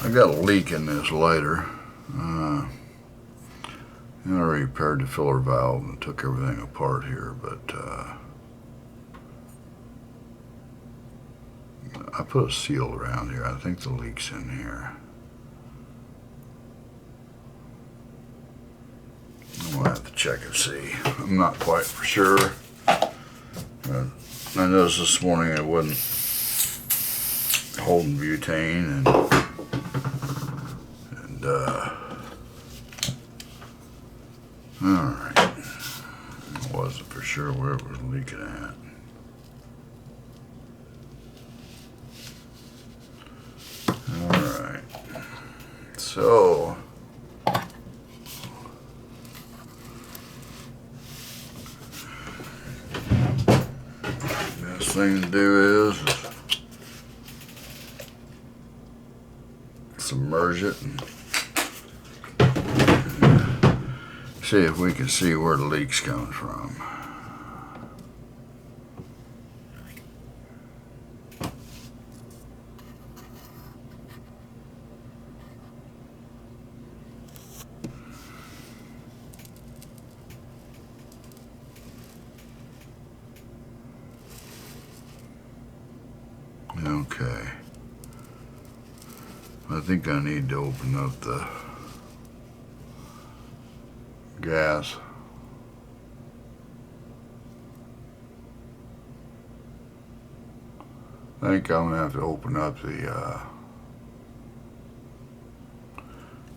I got a leak in this lighter. I already repaired the filler valve and took everything apart here, but I put a seal around here. I think the leak's in here. I'm gonna have to check and see. I'm not quite for sure. I noticed this morning it wasn't holding butane, and alright. I wasn't for sure where it was leaking at. Alright. So best thing to do is submerge it and see if we can see where the leak's coming from. Okay. I think I need to open up the gas. I think I'm gonna have to open up the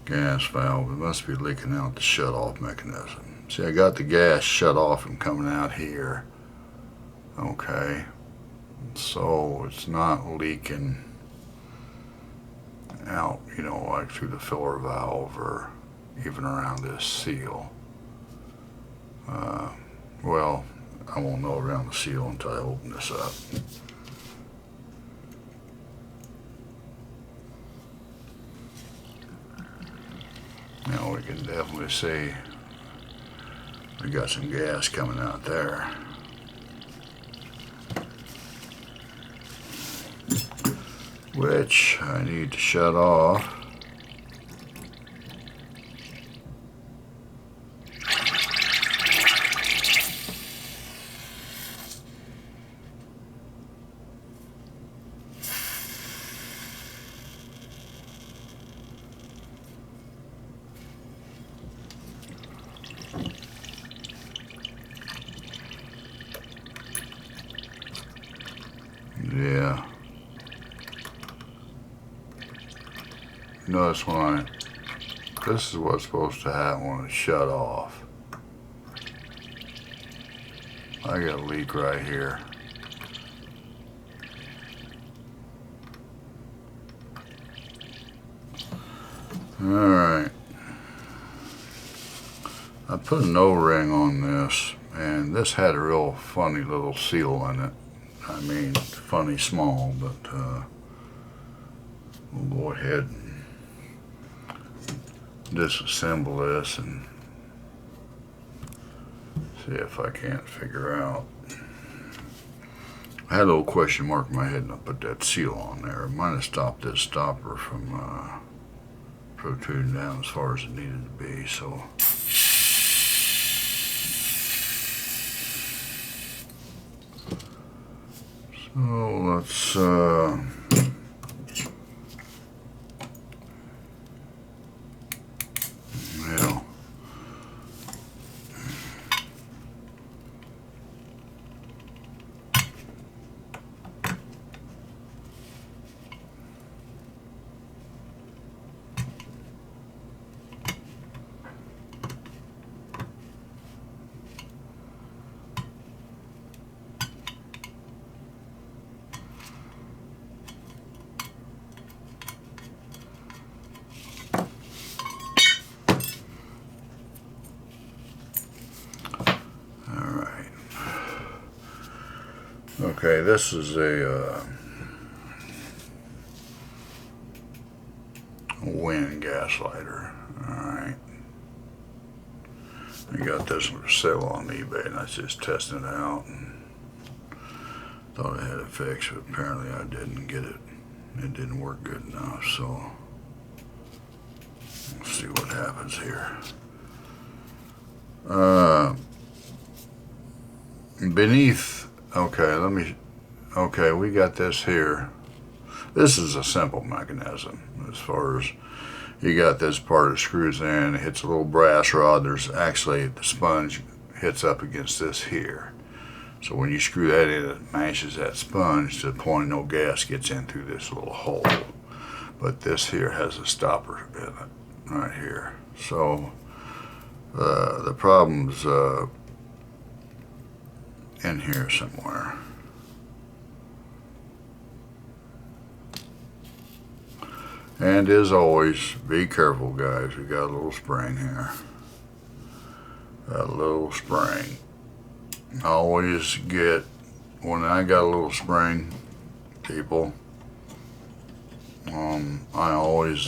gas valve. It must be leaking out the shut-off mechanism. See, I got the gas shut off and coming out here. Okay. So it's not leaking out, you know, like through the filler valve or even around this seal. Well, I won't know around the seal until I open this up. Now we can definitely see we got some gas coming out there. Which I need to shut off. Yeah. Notice when this is what's supposed to happen when it's shut off. I got a leak right here. Alright. I put an O-ring on this, and this had a real funny little seal in it. I mean, funny small, but we'll go ahead and disassemble this and see if I can't figure out. I had a little question mark in my head and I put that seal on there. It might have stopped this stopper from protruding down as far as it needed to be, so. So let's well, okay, this is a wind gas lighter. Alright. I got this for sale on eBay and I was just testing it out and thought I had it fixed, but apparently I didn't get it. It didn't work good enough, so see what happens here. Beneath, okay, we got this here. This is a simple mechanism as far as you got this part that screws in, it hits a little brass rod. There's actually the sponge hits up against this here. So when you screw that in, it mashes that sponge to the point no gas gets in through this little hole. But this here has a stopper in it, right here. So the problem's in here somewhere. And as always, be careful, guys. We got a little spring here. Got a little spring. I always get, when I got a little spring, people, I always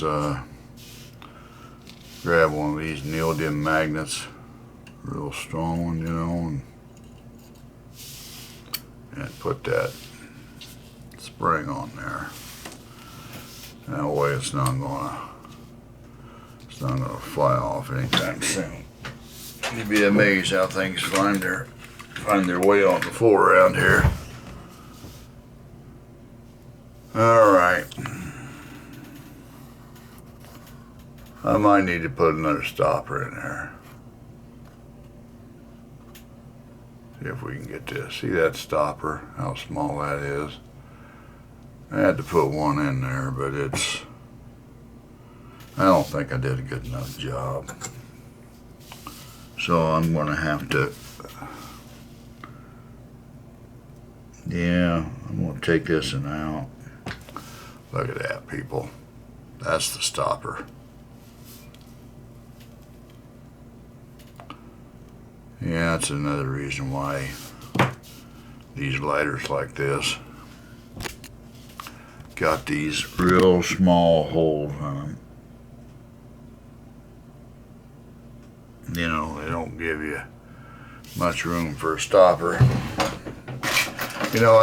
grab one of these neodymium magnets, real strong one, you know, and put that spring on there. That way it's not gonna fly off anytime soon. You'd be amazed how things find their way on the floor around here. All right. I might need to put another stopper in there. See if we can get this. See that stopper, how small that is? I had to put one in there, but I don't think I did a good enough job. So I'm gonna have to, yeah, I'm gonna take this one out. Look at that, people. That's the stopper. Yeah, that's another reason why these lighters like this got these real small holes on them. You know, they don't give you much room for a stopper. You know,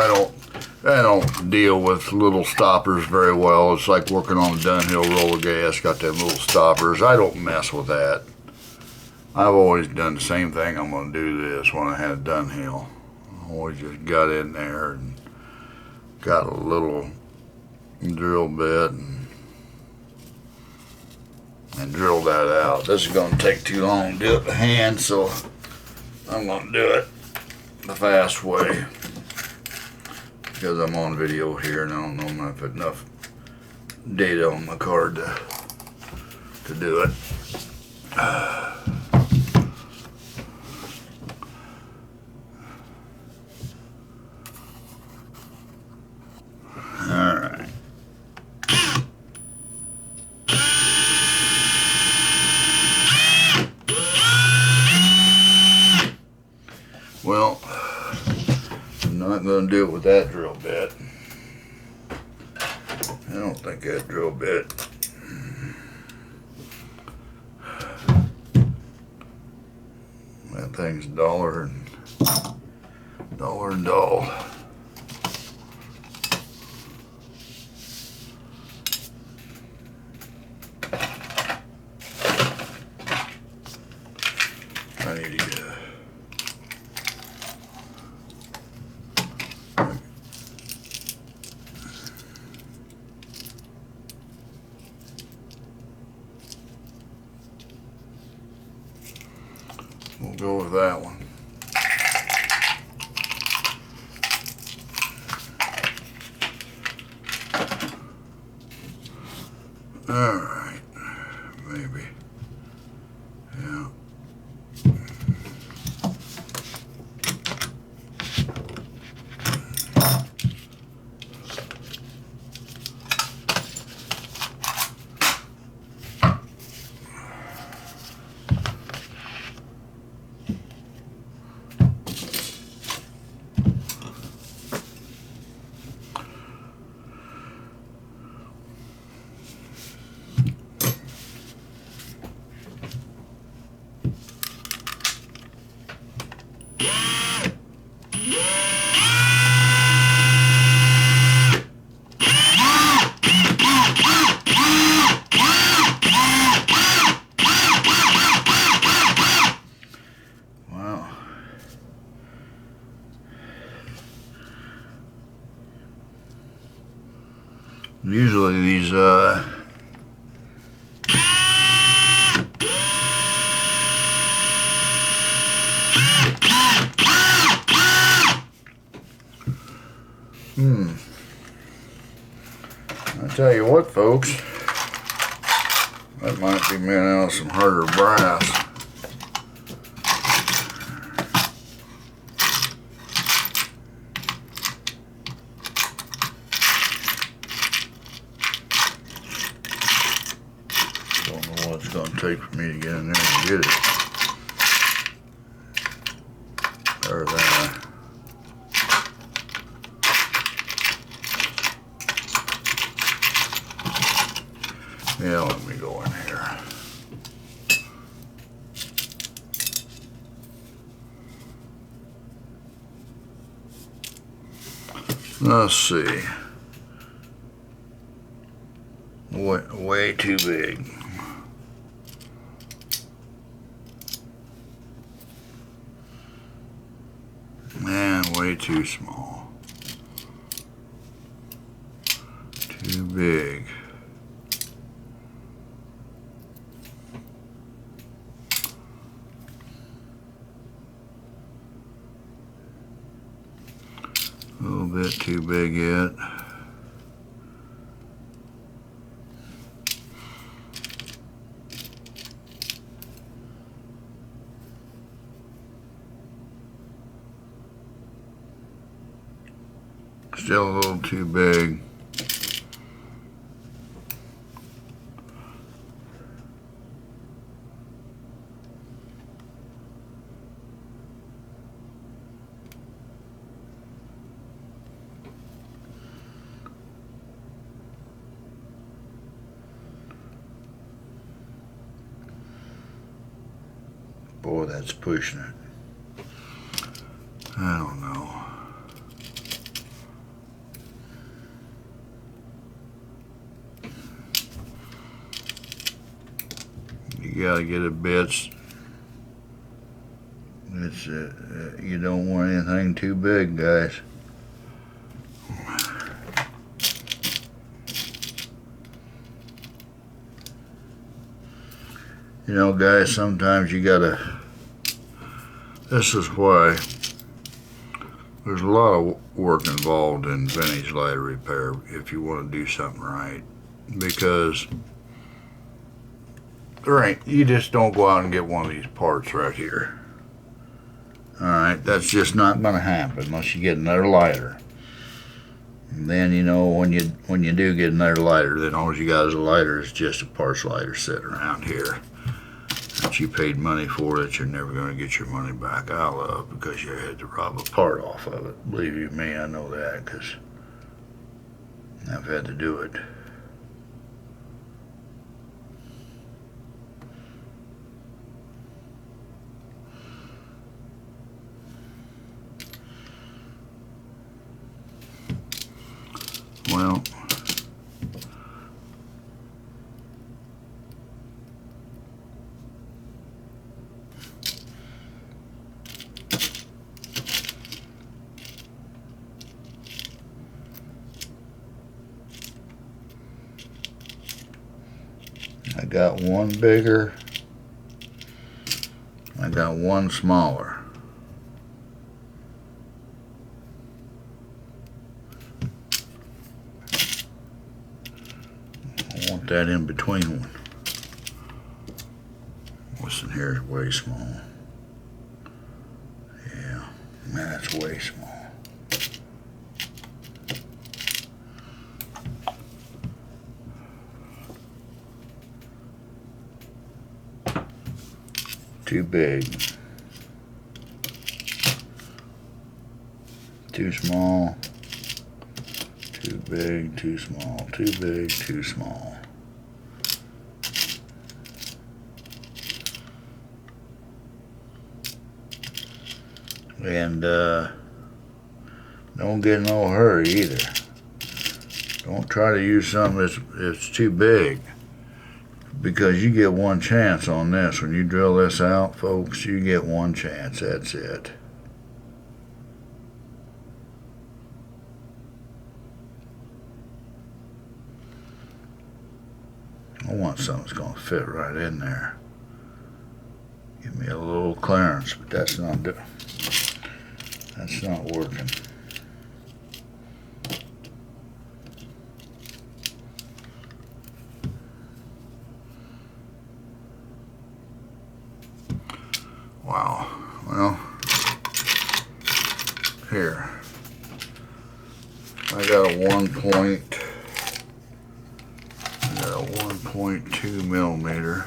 I don't deal with little stoppers very well. It's like working on a Dunhill roll of gas, got them little stoppers. I don't mess with that. I've always done the same thing. I'm going to do this when I had a Dunhill. I always just got in there and got a little drill bit and drill that out. This is going to take too long to do it by hand, so I'm going to do it the fast way because I'm on video here and I don't know if I have enough data on my card to do it. Alright. Well, I'm not going to do it with that drill bit. I don't think that drill bit. That thing's dollar and dull. I need to get we'll go with that one. All right, maybe. Yeah. Usually these I tell you what, folks, that might be made out of some harder brass. Don't know what it's going to take for me to get in there and get it. There, there. Yeah, let me go in here. Let's see. Way too big. Man, way too small. Too big. A little bit too big yet. Still a little too big. Boy, that's pushing it. I don't know. You gotta get a bit. It's you don't want anything too big, guys. You know, guys, sometimes you gotta. This is why there's a lot of work involved in vintage lighter repair if you want to do something right, because you just don't go out and get one of these parts right here. Alright, that's just not going to happen unless you get another lighter. And then, you know, when you do get another lighter, then all you got is a lighter. It's just a parts lighter sitting around here that you paid money for, that you're never going to get your money back out of because you had to rob a part off of it. Believe you me, I know that because I've had to do it. Well, I got one bigger, I got one smaller. I want that in between one. This in here is way small. Yeah, that's way small. Too big. Too small. Too big, too small. Too big, too small. And don't get in no hurry either. Don't try to use something that's too big, because you get one chance on this. When you drill this out, folks, you get one chance. That's it. I want something that's going to fit right in there. Give me a little clearance, but that's not working. Wow. Well, here. I got a 1.2 millimeter.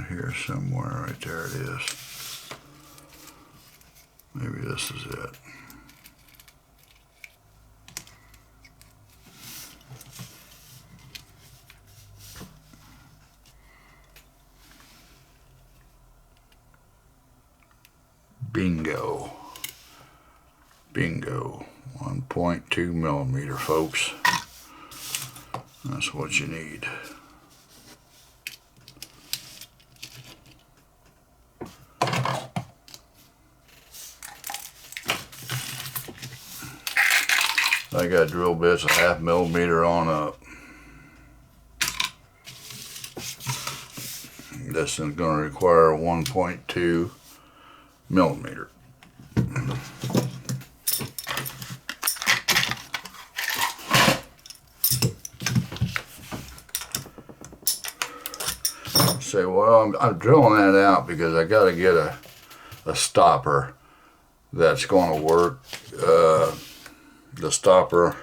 Here somewhere, right there it is. Maybe this is it. Bingo. Bingo. 1.2 millimeter, folks. That's what you need. I got drill bits a 1/2 millimeter on up. This is going to require 1.2 millimeter. Say, well, I'm drilling that out because I got to get a stopper that's going to work. The stopper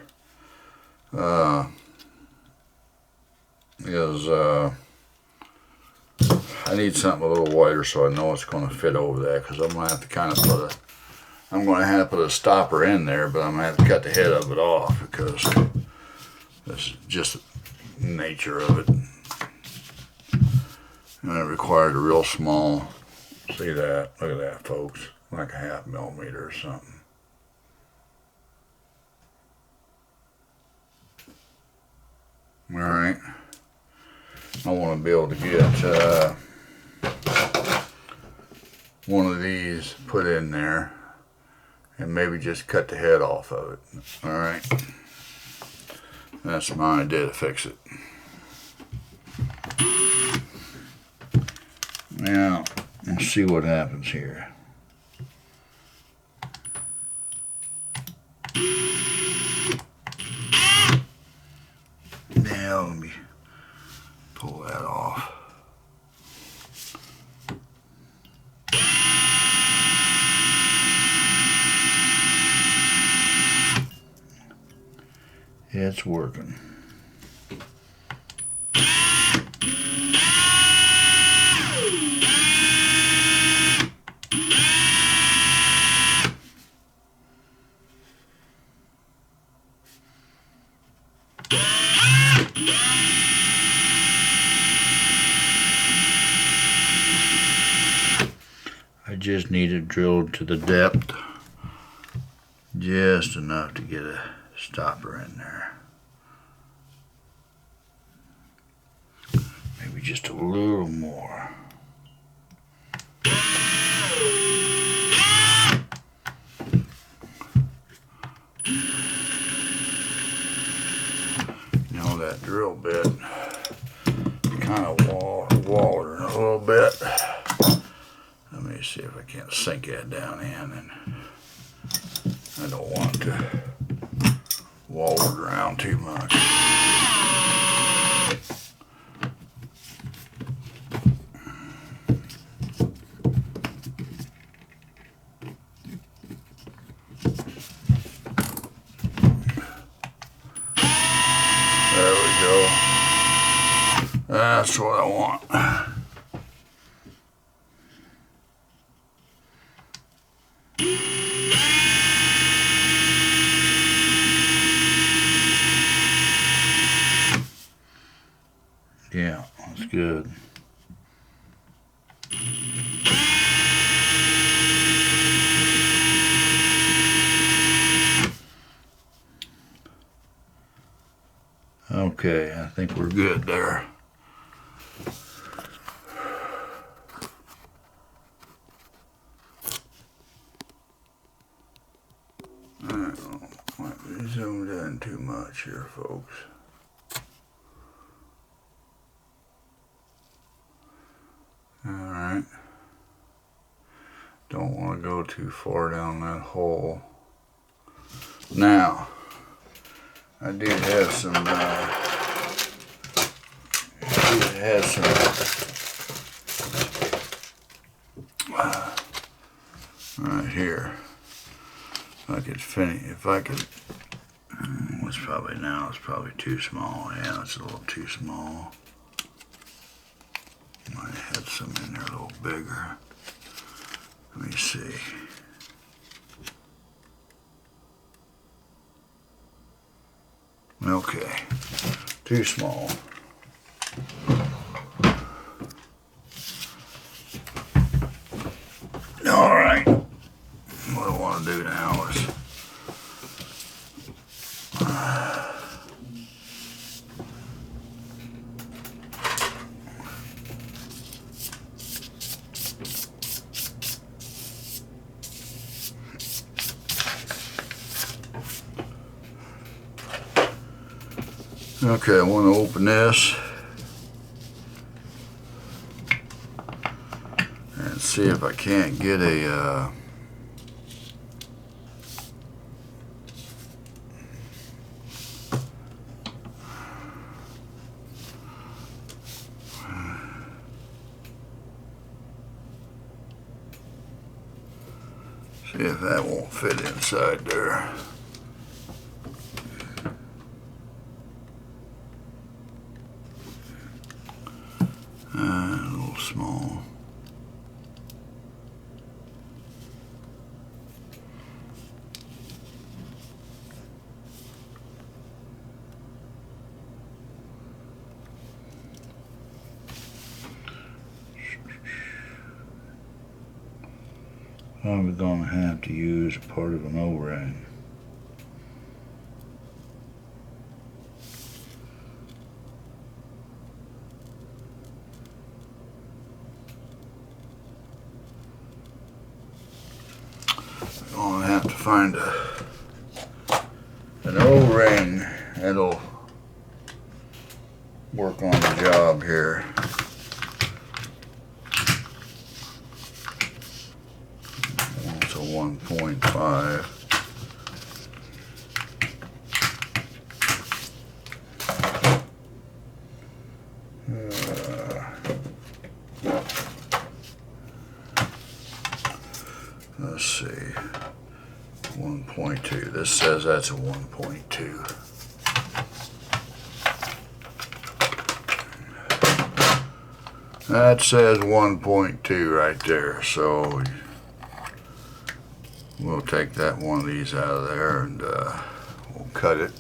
is I need something a little wider so I know it's going to fit over that, because I'm going to have to kind of put a stopper in there, but I'm going to have to cut the head of it off because that's just the nature of it. And it required a real small, see that, look at that, folks, like a 1/2 millimeter or something. All right, I want to be able to get one of these put in there and maybe just cut the head off of it. All right, that's my idea to fix it. Now, let's see what happens here. Now, let me pull that off. It's working. I just need it drilled to the depth, just enough to get a stopper in there. Maybe just a little more. You know, that drill bit kind of watering a little bit. Let me see if I can't sink that down in, and I don't want to wall it around too much. There we go. That's what I want. Yeah, that's good. Okay, I think we're good there. zoomed in too much here, folks. Alright. Don't want to go too far down that hole. Now, I did have some, right here. I could finish, if I could, it's probably too small. Yeah, it's a little too small. Might have had some in there a little bigger. Let me see. Okay, too small. All right, what I want to do now is okay, I want to open this and see if I can't get a see if that won't fit inside there. A little small. I'm going to have to use part of an O-ring. I'm going to have to find an O-ring that'll work on the job here. It's a 1.5. Let's see, 1.2. This says that's a 1.2. That says 1.2 right there, so we'll take that one of these out of there and we'll cut it.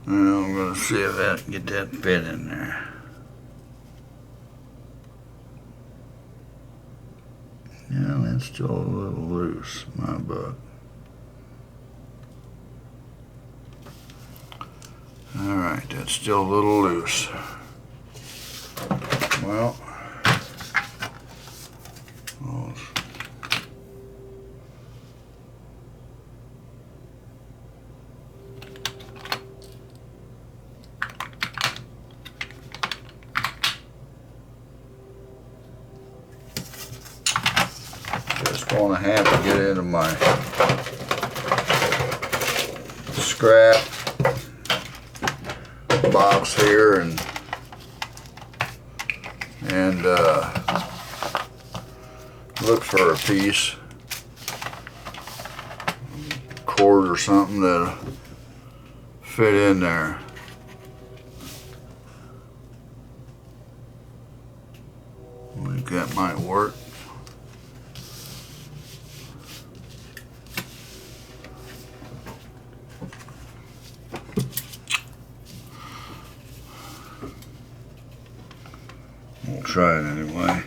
Now, I'm going to see if I can get that fit in there. Yeah, that's still a little loose, my butt. Alright, that's still a little loose. Well, just going to have to get into my scrap box here and look for a piece, cord or something that'll fit in there. think that might work. We'll try it anyway.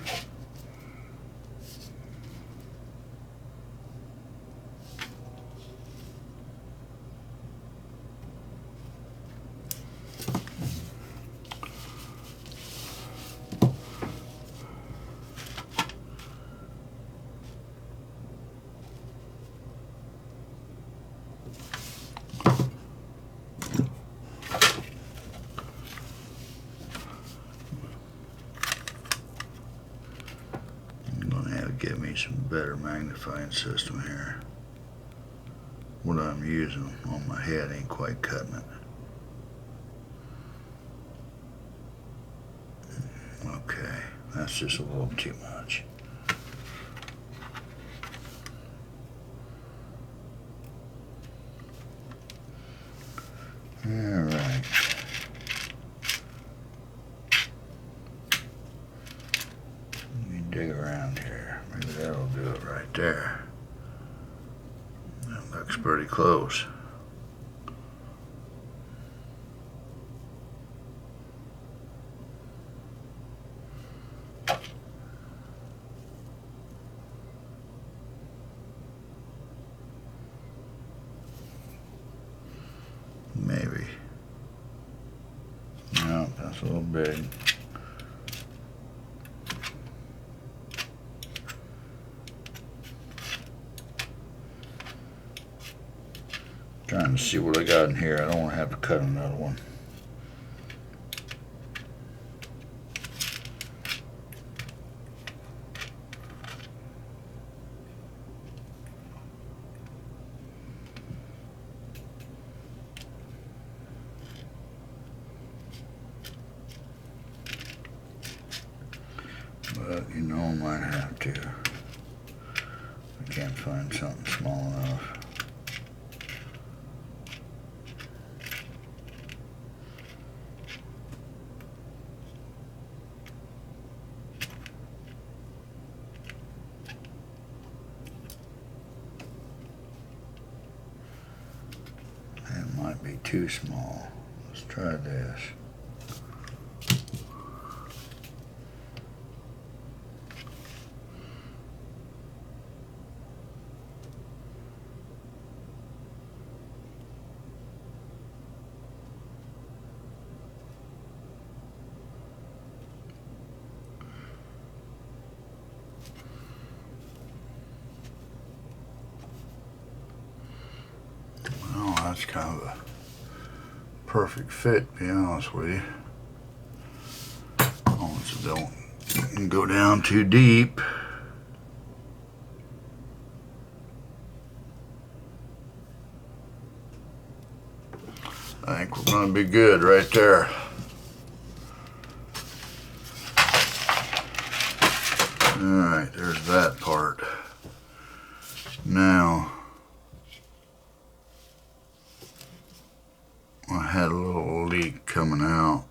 Get me some better magnifying system here. What I'm using on my head ain't quite cutting it. Okay, that's just a little too much. All right. Let me dig around here. Maybe that'll do it right there. That looks pretty close. Maybe. No, that's a little big. Trying to see what I got in here. I don't want to have to cut another one. But you know I might have to. I can't find something small enough. Might be too small. Let's try this. Well, that's kind of a perfect fit, to be honest with you. Also don't go down too deep. I think we're going to be good right there. Alright, there's that part. Now, I had a little leak coming out.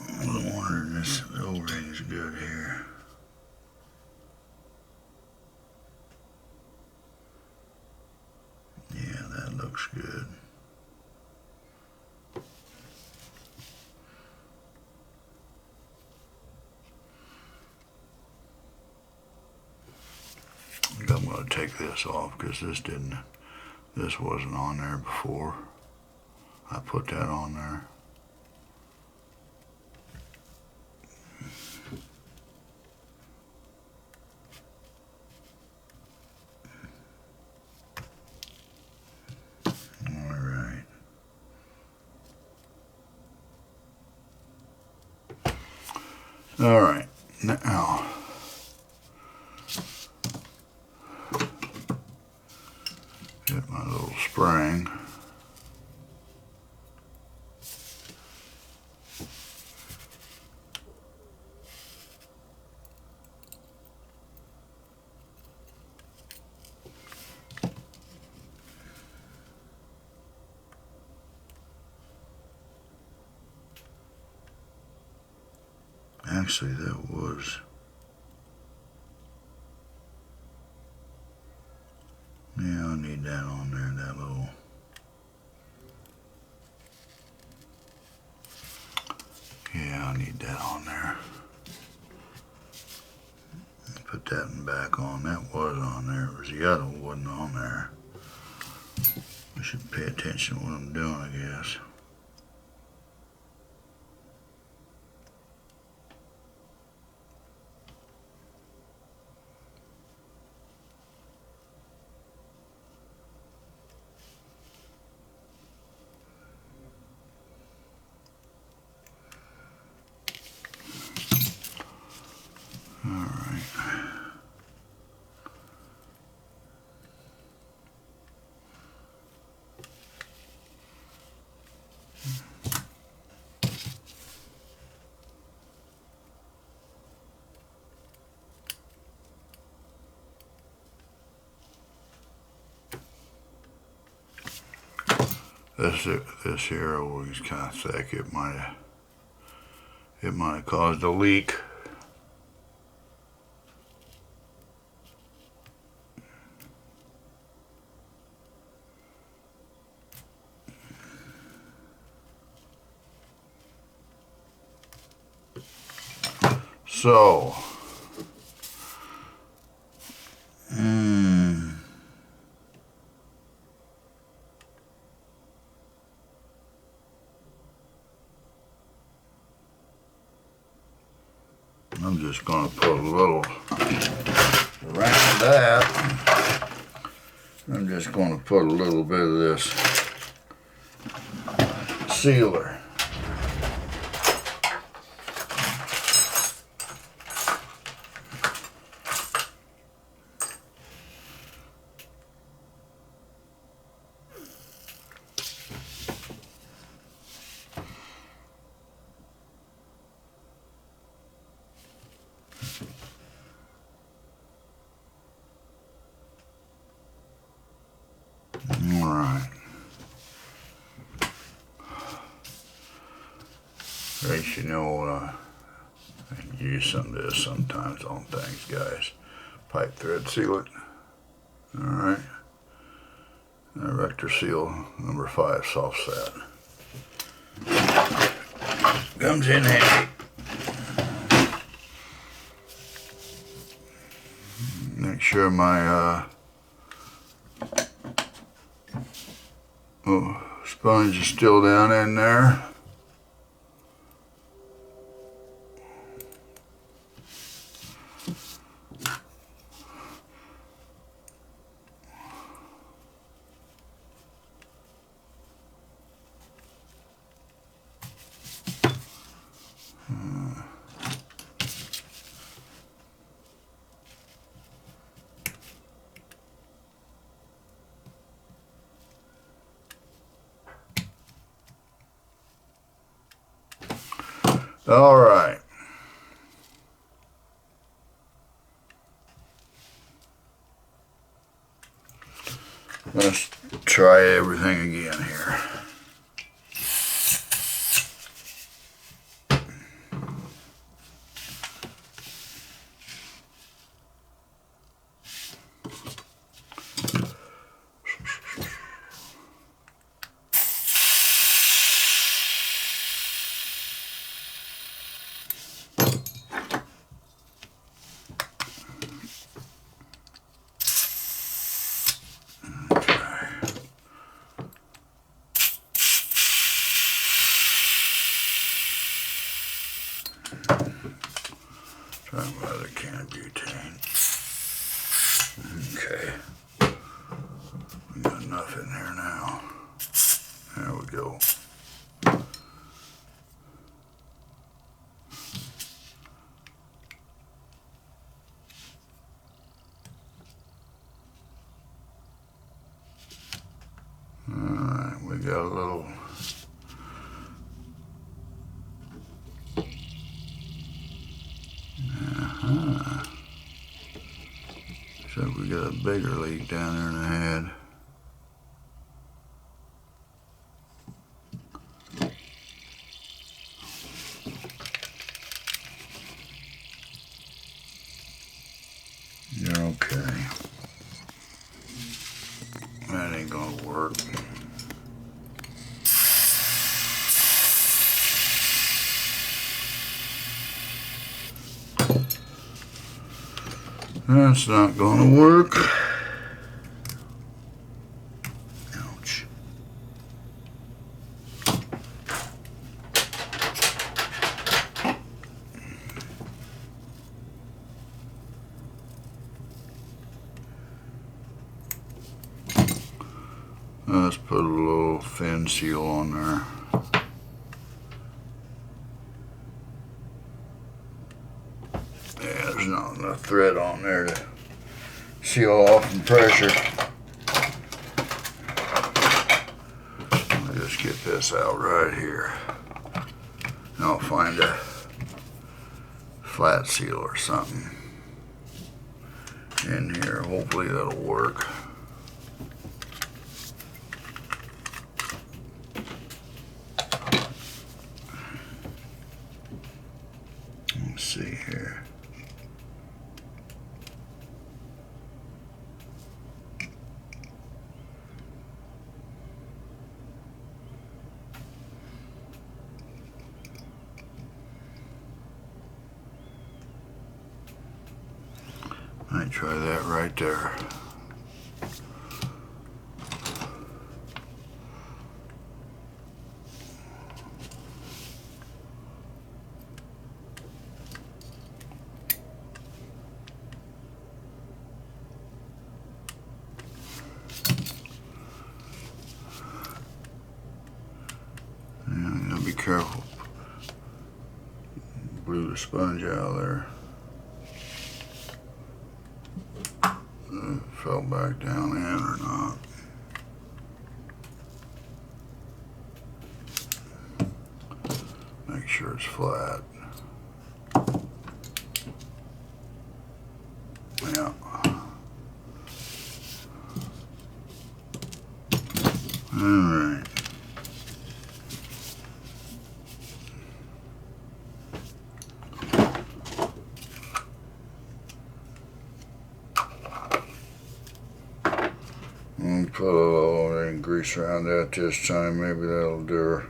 I was wondering if this O-ring is good here. Yeah, that looks good. I think I'm going to take this off because this wasn't on there before. I put that on there. All right, now get my little spring. Actually, that was... Yeah, I need that on there, that little... Yeah, I need that on there. Put that one back on. That was on there. It was the other one wasn't on there. I should pay attention to what I'm doing, I guess. This here is kind of thick. It might have caused a leak. So, I'm just going to put a little around that. I'm just going to put a little bit of this sealer. Alright. In case you know, I can use some of this sometimes on things, guys. Pipe thread sealant. Alright. Vector seal number 5 soft set. Comes in handy. Make sure my sponge is still down in there. All right. Let's try everything again here. Try another can of butane. Okay. We got enough in there now. There we go. Alright, we got a little so we got a bigger leak down there than I had. that ain't gonna work. That's not gonna work. Ouch. Let's put a little thin seal on there. Yeah, there's not enough thread on there to seal off from pressure. I'll just get this out right here. And I'll find a flat seal or something in here. Hopefully that'll work. Let's see here. Might try that right there. Yeah, gotta be careful. Blew the sponge out of there. Fell back down in or not. Make sure it's flat. Yeah. All right. Put a little grease around that this time, maybe that'll do her.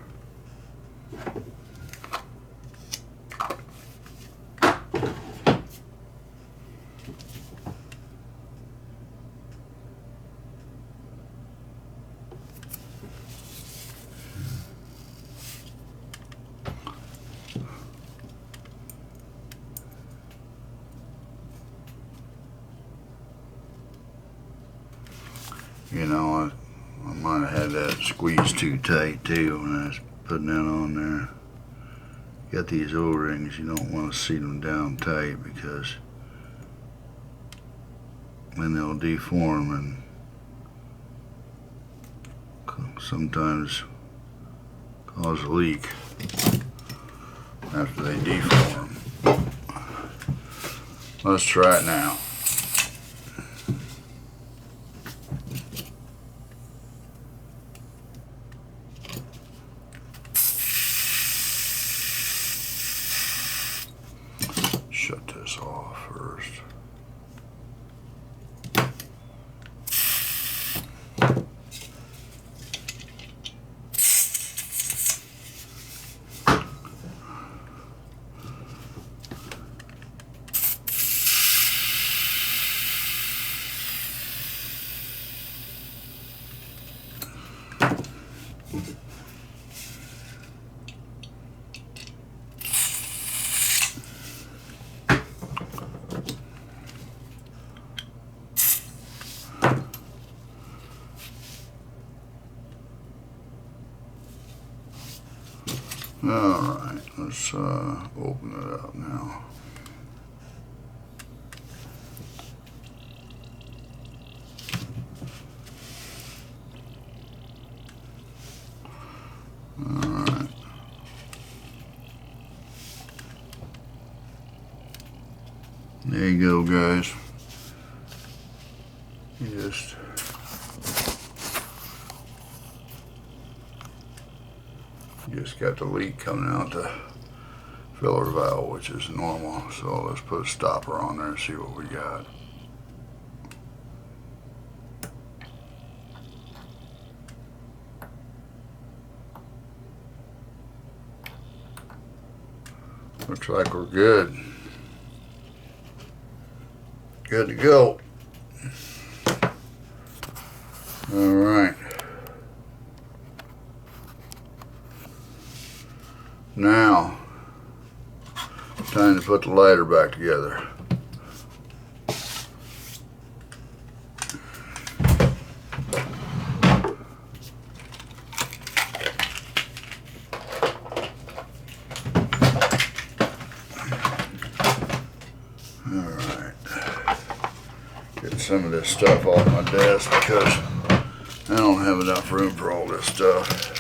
You know, I might have had that squeezed too tight too when I was putting that on there. Got these O-rings, you don't want to seat them down tight because then they'll deform and sometimes cause a leak after they deform. Let's try it now. Shut this off first. All right, let's open it up now. All right. There you go, guys. You just got the leak coming out the filler valve, which is normal. So let's put a stopper on there and see what we got. Looks like we're good. Good to go. All right. Now, time to put the lighter back together. Some of this stuff off my desk because I don't have enough room for all this stuff.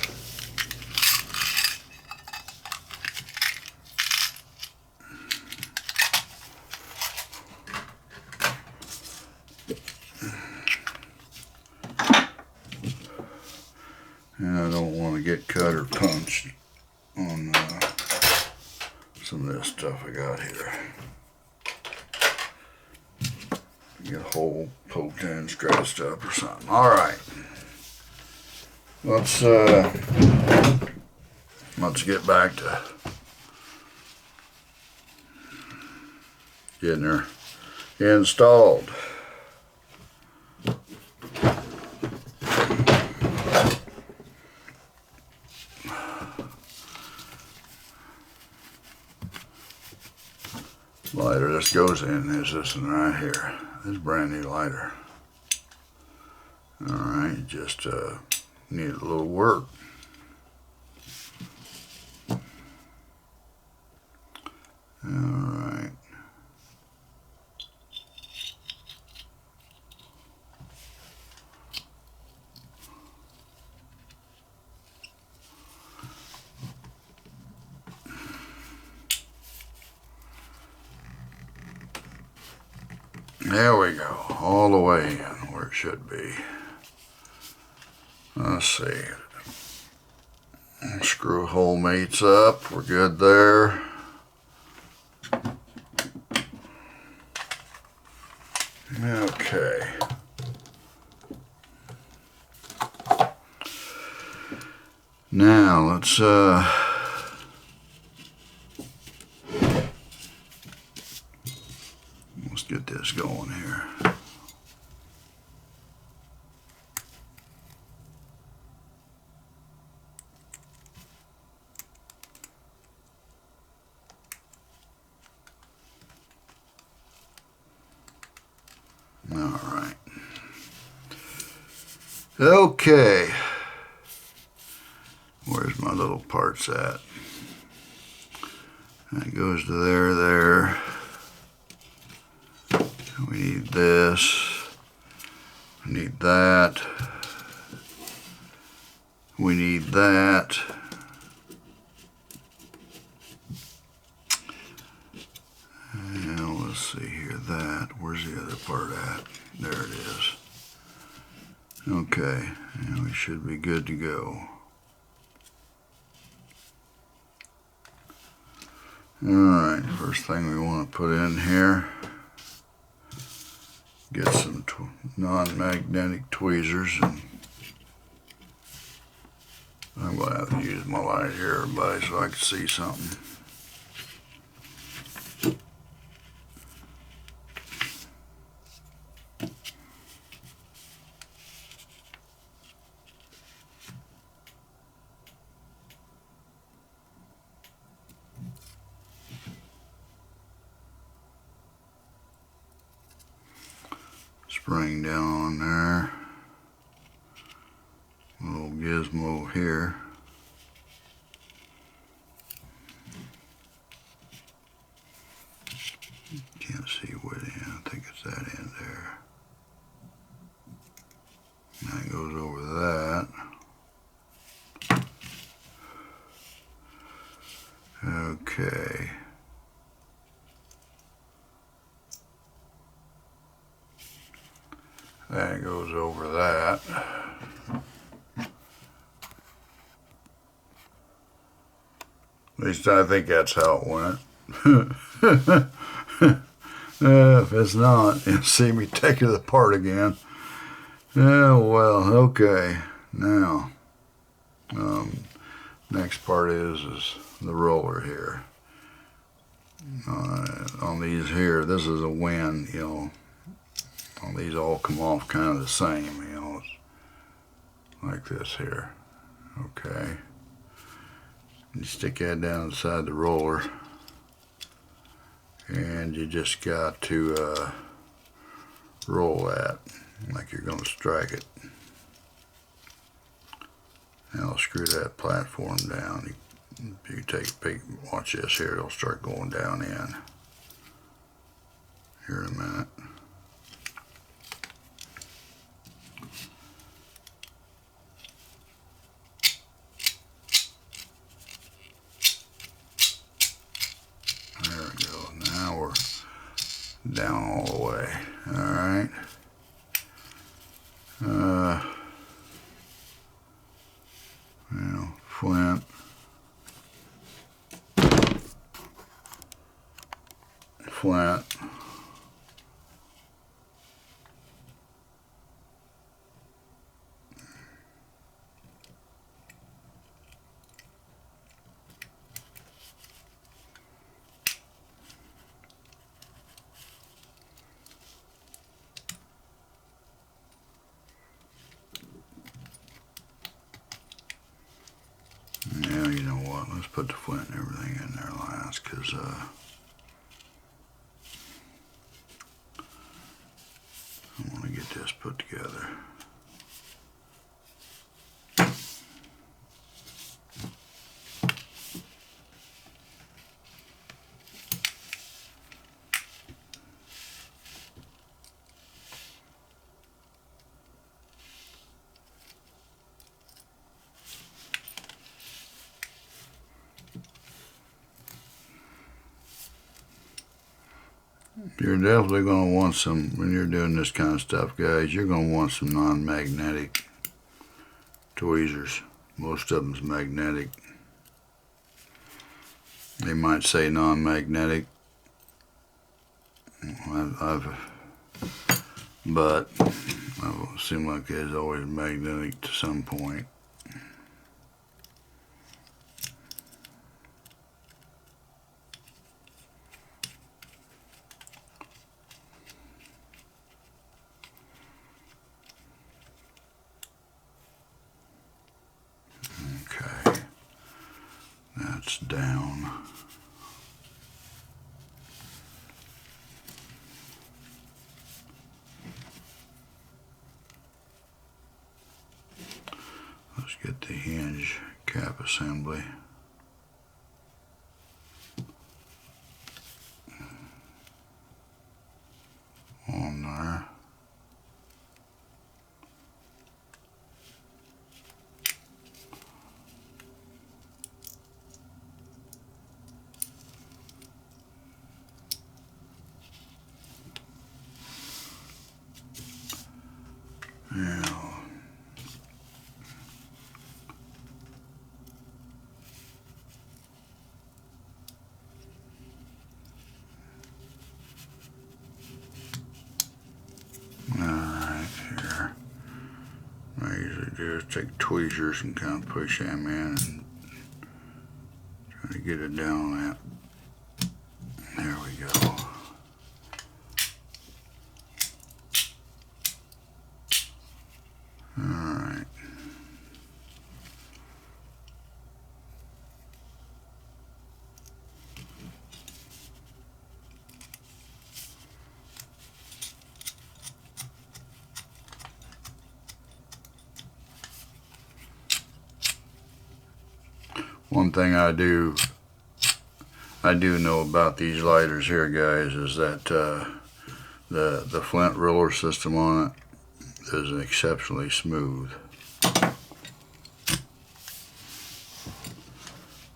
And I don't want to get cut or punched on some of this stuff I got here. Get a hole poked in, scratched up or something. All right, let's get back to getting her installed. Lighter this goes in is this one right here. This brand new lighter. All right, just need a little work. All right. There we go, all the way in where it should be. Let's see. Screw hole mates up, we're good there. Okay. Now let's get this going here. All right. Okay. Where's my little parts at? That goes to there. We need this, we need that, we need that. And let's see here, that, where's the other part at? There it is. Okay, and we should be good to go. Alright, first thing we want to put in here, get some non-magnetic tweezers, and I'm going to have to use my light here, everybody, so I can see something. Spring down on there, little gizmo here. Can't see what end, I think it's that end there. That goes over that. Okay. That goes over that. At least I think that's how it went. If it's not, you'll see me take it apart again. Yeah, well, okay. Now, next part is the roller here. on these here, this is a win, you know. All these all come off kind of the same, you know, like this here. Okay. You stick that down inside the roller, and you just got to roll that like you're going to strike it. Now I'll screw that platform down. If you take a peek, watch this here, it'll start going down in here in a minute. There we go. Now we're down all the way. All right. Flint. Flint. Now you know what, let's put the flint and everything in there last, because I want to get this put together. You're definitely going to want some, when you're doing this kind of stuff, guys, you're going to want some non-magnetic tweezers. Most of them's magnetic. They might say non-magnetic, but it seems like it's always magnetic to some point. That's down. Let's get the hinge cap assembly. On there. Yeah. Alright, here. What I usually do is take tweezers and kind of push them in and try to get it down that. There we go. Alright. One thing I do know about these lighters here, guys, is that the flint roller system on it is exceptionally smooth.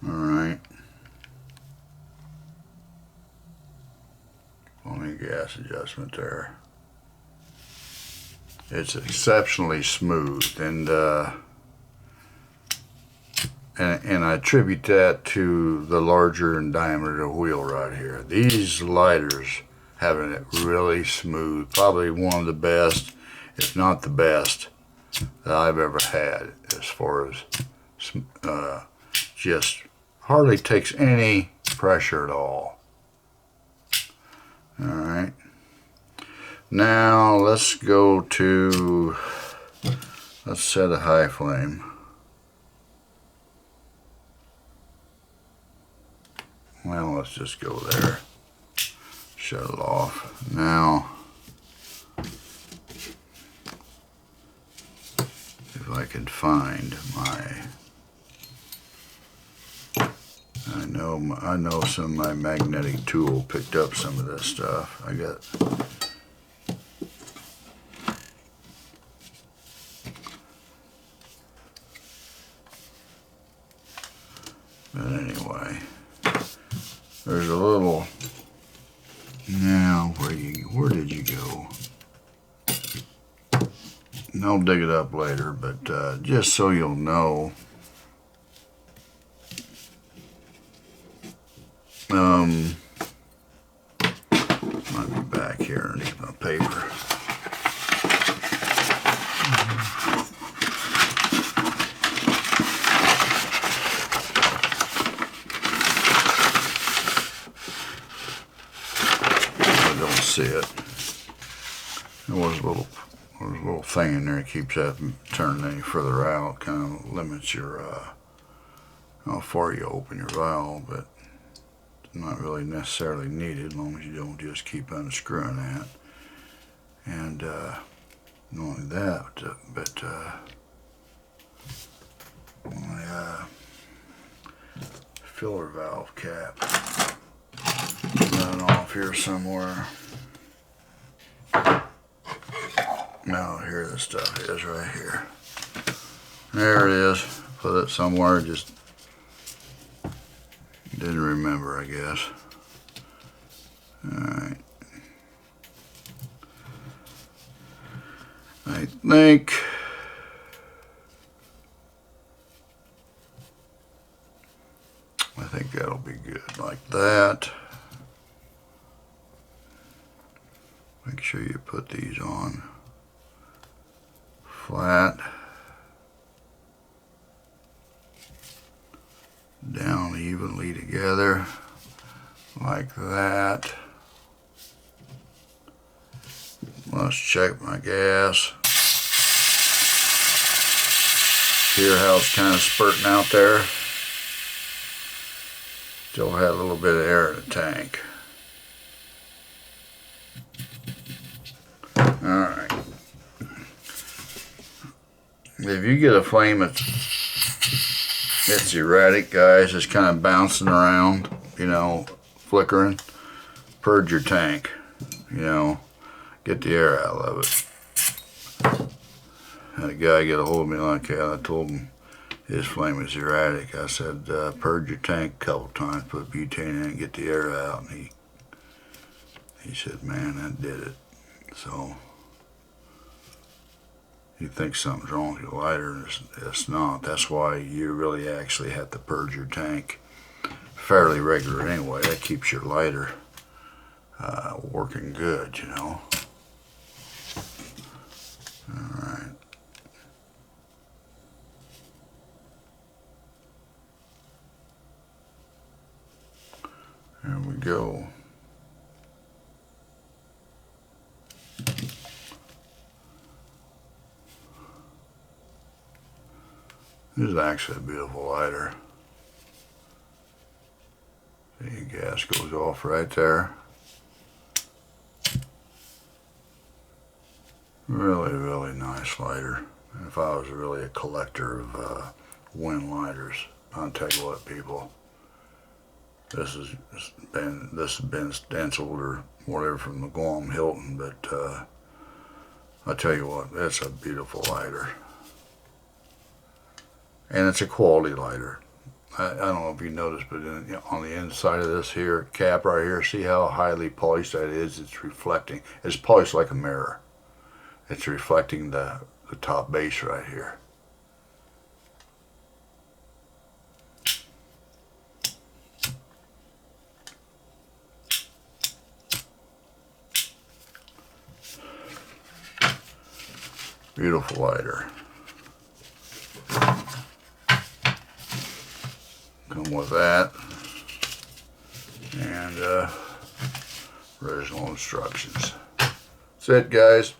Alright. Only gas adjustment there. It's exceptionally smooth, and I attribute that to the larger in diameter wheel right here. These lighters having it really smooth, probably one of the best, if not the best, that I've ever had, as far as just hardly takes any pressure at all. Alright. Now let's go to, let's set a high flame. Well, let's just go there. Shut it off. Now, if I can find my, I know some of my magnetic tool picked up some of this stuff. I got, but anyway, there's a little, now where did you go? And I'll dig it up later, but just so you'll know, might be back here underneath my paper. I don't see it. There was a little thing in there that keeps that from turning any further out. Kind of limits your how far you open your valve, but not really necessarily needed as long as you don't just keep unscrewing that. And not only that, but my filler valve cap running off here somewhere. No, here the stuff is right here. There it is. Put it somewhere, just didn't remember, I guess. Alright. I think that'll be good like that. Make sure you put these on flat, down evenly together like that. Let's check my gas. Hear how it's kind of spurting out there? Still had a little bit of air in the tank. Alright. If you get a flame it's erratic, guys, it's kind of bouncing around, you know, flickering, purge your tank, you know, get the air out of it. Had a guy get a hold of me like that. I told him his flame is erratic. I said, purge your tank a couple times, put butane in it, get the air out. And he said, man, that did it. So you think something's wrong with your lighter, and it's not. That's why you really actually have to purge your tank fairly regular anyway. That keeps your lighter working good, you know. Alright. There we go. This is actually a beautiful lighter. See, gas goes off right there. Really, really nice lighter. If I was really a collector of wind lighters, I'll tell you what, people. This has been stenciled or whatever from the Guam Hilton, but I tell you what, that's a beautiful lighter. And it's a quality lighter. I don't know if you noticed, but on the inside of this here cap right here, see how highly polished that is? It's reflecting. It's polished like a mirror. It's reflecting the top base right here. Beautiful lighter. Come with that, and Original instructions. That's it, guys.